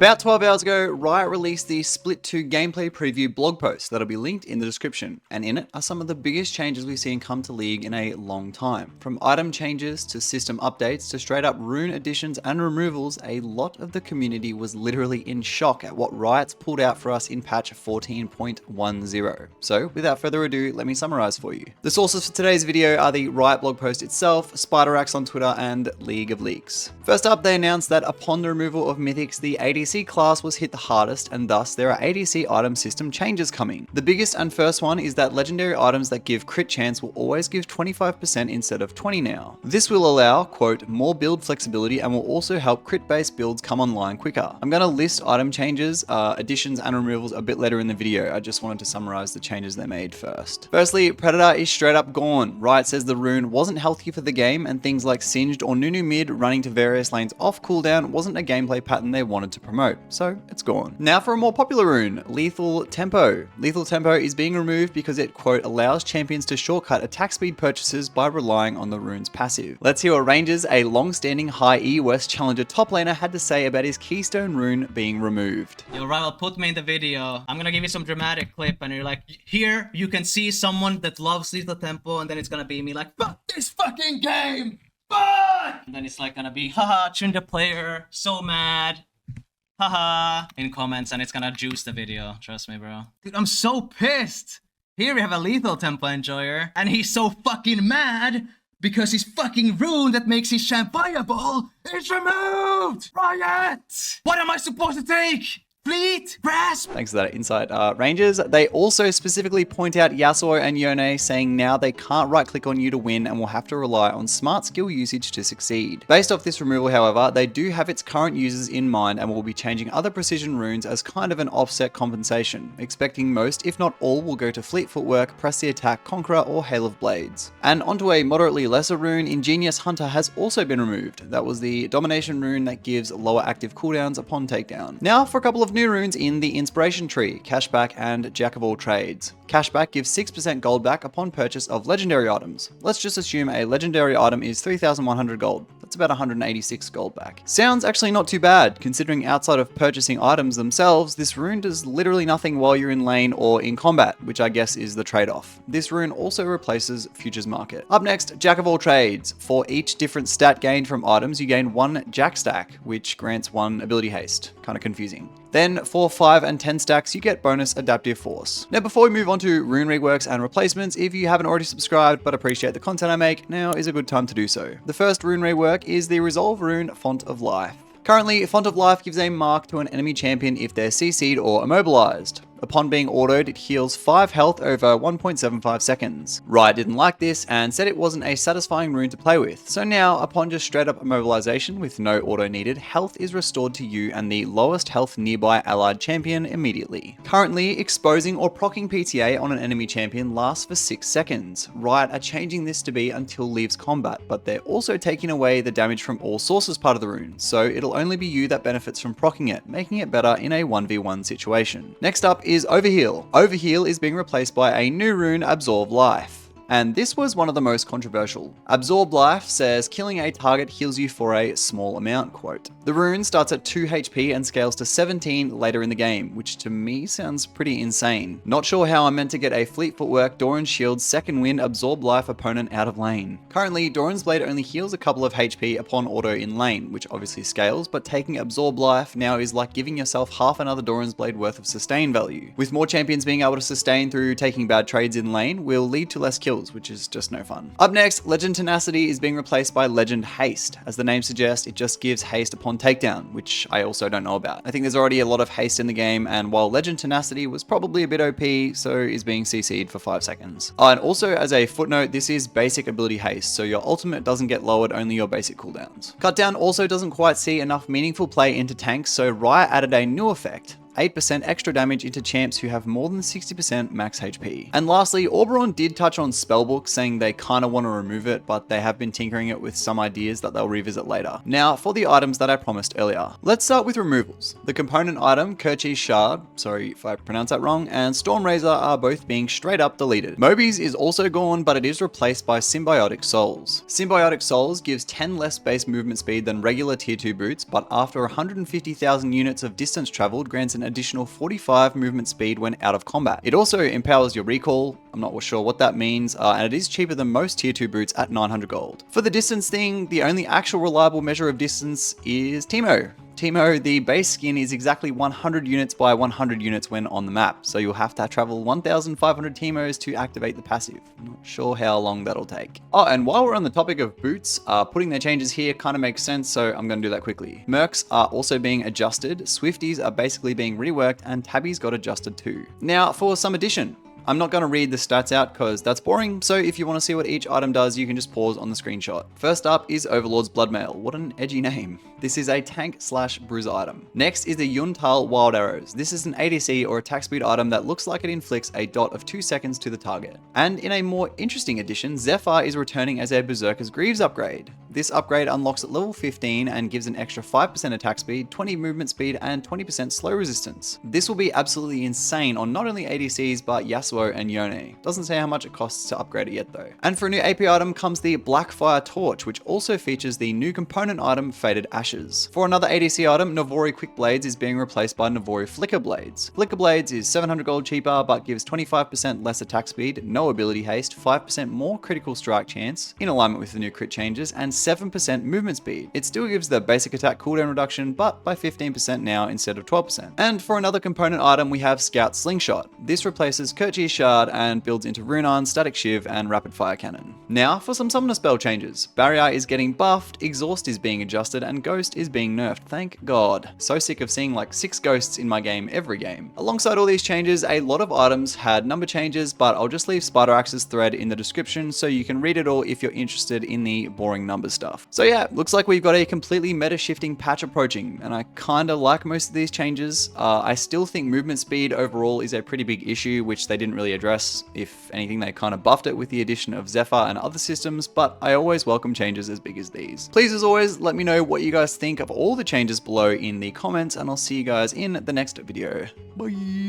About 12 hours ago, Riot released the Split 2 gameplay preview blog post that'll be linked in the description, and in it are some of the biggest changes we've seen come to League in a long time. From item changes to system updates to straight up rune additions and removals, a lot of the community was literally in shock at what Riot's pulled out for us in patch 14.10. So without further ado, let me summarize for you. The sources for today's video are the Riot blog post itself, SpiderAxe on Twitter, and League of Leaks. First up, they announced that upon the removal of mythics, the ADC class was hit the hardest, and thus there are ADC item system changes coming. The biggest and first one is that legendary items that give crit chance will always give 25% instead of 20 now. This will allow, quote, more build flexibility and will also help crit-based builds come online quicker. I'm going to list item changes, additions and removals a bit later in the video. I just wanted to summarize the changes they made first. Firstly, Predator is straight up gone. Riot says the rune wasn't healthy for the game, and things like Singed or Nunu mid running to various lanes off cooldown wasn't a gameplay pattern they wanted to promote, so it's gone. Now for a more popular rune, Lethal Tempo. Lethal Tempo is being removed because it, quote, allows champions to shortcut attack speed purchases by relying on the rune's passive. Let's hear what Rangers, a long-standing high E West challenger top laner, had to say about his keystone rune being removed. Yo, Rival, put me in the video. I'm gonna give you some dramatic clip and you're like, here you can see someone that loves Lethal Tempo, and then it's gonna be me like, fuck this fucking game! Fuck! And then it's like gonna be, haha, change the player, so mad. Haha, in comments, and it's gonna juice the video. Trust me, bro. Dude, I'm so pissed. Here we have a Lethal Tempo enjoyer, and he's so fucking mad because his fucking rune that makes his champ viable is removed! Riot! What am I supposed to take? Fleet? Grasp? Thanks for that insight, Rangers. They also specifically point out Yasuo and Yone, saying now they can't right click on you to win and will have to rely on smart skill usage to succeed. Based off this removal, however, they do have its current users in mind and will be changing other precision runes as kind of an offset compensation, expecting most, if not all, will go to Fleet Footwork, Press the Attack, Conqueror, or Hail of Blades. And onto a moderately lesser rune, Ingenious Hunter has also been removed. That was the domination rune that gives lower active cooldowns upon takedown. Now for a couple of new runes in the inspiration tree, Cashback and Jack of all trades. Cashback gives 6% gold back upon purchase of legendary items. Let's just assume a legendary item is 3,100 gold. That's about 186 gold back. Sounds actually not too bad, considering outside of purchasing items themselves, this rune does literally nothing while you're in lane or in combat, which I guess is the trade-off. This rune also replaces Futures Market. Up next, Jack of all trades. For each different stat gained from items, you gain one Jack stack, which grants one ability haste. Kind of confusing. Then for 5 and 10 stacks, you get bonus adaptive force. Now before we move on to Rune Reworks and replacements, if you haven't already subscribed but appreciate the content I make, now is a good time to do so. The first Rune Rework is the Resolve Rune Font of Life. Currently, Font of Life gives a mark to an enemy champion if they're CC'd or immobilized. Upon being autoed, it heals 5 health over 1.75 seconds. Riot didn't like this and said it wasn't a satisfying rune to play with, so now, upon just straight up immobilization with no auto needed, health is restored to you and the lowest health nearby allied champion immediately. Currently, exposing or proccing PTA on an enemy champion lasts for 6 seconds. Riot are changing this to be until leaves combat, but they're also taking away the damage from all sources part of the rune, so it'll only be you that benefits from proccing it, making it better in a 1v1 situation. Next up is Overheal. Overheal is being replaced by a new rune, Absorb Life. And this was one of the most controversial. Absorb Life says killing a target heals you for a small amount, quote. The rune starts at 2 HP and scales to 17 later in the game, which to me sounds pretty insane. Not sure how I'm meant to get a Fleet Footwork, Doran's Shield, second wind, Absorb Life opponent out of lane. Currently, Doran's Blade only heals a couple of HP upon auto in lane, which obviously scales, but taking Absorb Life now is like giving yourself half another Doran's Blade worth of sustain value. With more champions being able to sustain through taking bad trades in lane will lead to less kills, which is just no fun. Up next, Legend Tenacity is being replaced by Legend Haste. As the name suggests, it just gives haste upon takedown, which I also don't know about. I think there's already a lot of haste in the game, and while Legend Tenacity was probably a bit OP, so is being CC'd for 5 seconds. And also, as a footnote, this is basic ability haste, so your ultimate doesn't get lowered, only your basic cooldowns. Cutdown also doesn't quite see enough meaningful play into tanks, so Riot added a new effect, 8% extra damage into champs who have more than 60% max HP. And lastly, Auberon did touch on Spellbook, saying they kinda want to remove it, but they have been tinkering it with some ideas that they'll revisit later. Now, for the items that I promised earlier. Let's start with removals. The component item, Kerchi's Shard, sorry if I pronounce that wrong, and Storm Razor are both being straight up deleted. Moby's is also gone, but it is replaced by Symbiotic Souls. Symbiotic Souls gives 10 less base movement speed than regular tier 2 boots, but after 150,000 units of distance traveled grants an additional 45 movement speed when out of combat. It also empowers your recall, I'm not sure what that means, and it is cheaper than most tier 2 boots at 900 gold. For the distance thing, the only actual reliable measure of distance is Teemo. Teemo, the base skin is exactly 100 units by 100 units when on the map, so you'll have to travel 1,500 Teemos to activate the passive. I'm not sure how long that'll take. Oh, and while we're on the topic of boots, putting their changes here kind of makes sense, so I'm going to do that quickly. Mercs are also being adjusted, Swifties are basically being reworked, and Tabbies got adjusted too. Now, for some addition. I'm not going to read the stats out because that's boring, so if you want to see what each item does, you can just pause on the screenshot. First up is Overlord's Bloodmail. What an edgy name. This is a tank/bruiser item. Next is the Yuntal Wild Arrows. This is an ADC or attack speed item that looks like it inflicts a dot of 2 seconds to the target. And in a more interesting addition, Zephyr is returning as a Berserker's Greaves upgrade. This upgrade unlocks at level 15 and gives an extra 5% attack speed, 20 movement speed, and 20% slow resistance. This will be absolutely insane on not only ADCs, but Yasuo and Yone. Doesn't say how much it costs to upgrade it yet though. And for a new AP item comes the Blackfire Torch, which also features the new component item Faded Ashes. For another ADC item, Navori Quick Blades is being replaced by Navori Flicker Blades. Flicker Blades is 700 gold cheaper, but gives 25% less attack speed, no ability haste, 5% more critical strike chance, in alignment with the new crit changes, and 7% movement speed. It still gives the basic attack cooldown reduction, but by 15% now instead of 12%. And for another component item, we have Scout Slingshot. This replaces Kerchi's Shard and builds into Runan, Static Shiv, and Rapid Fire Cannon. Now for some summoner spell changes. Barrier is getting buffed, Exhaust is being adjusted, and Ghost is being nerfed. Thank God. So sick of seeing like 6 ghosts in my game every game. Alongside all these changes, a lot of items had number changes, but I'll just leave Spider Axe's thread in the description so you can read it all if you're interested in the boring number stuff. So yeah, looks like we've got a completely meta shifting patch approaching, and I kinda like most of these changes. I still think movement speed overall is a pretty big issue, which they didn't really address. If anything, they kind of buffed it with the addition of Zephyr and other systems, but I always welcome changes as big as these. Please, as always, let me know what you guys think of all the changes below in the comments, and I'll see you guys in the next video. Bye!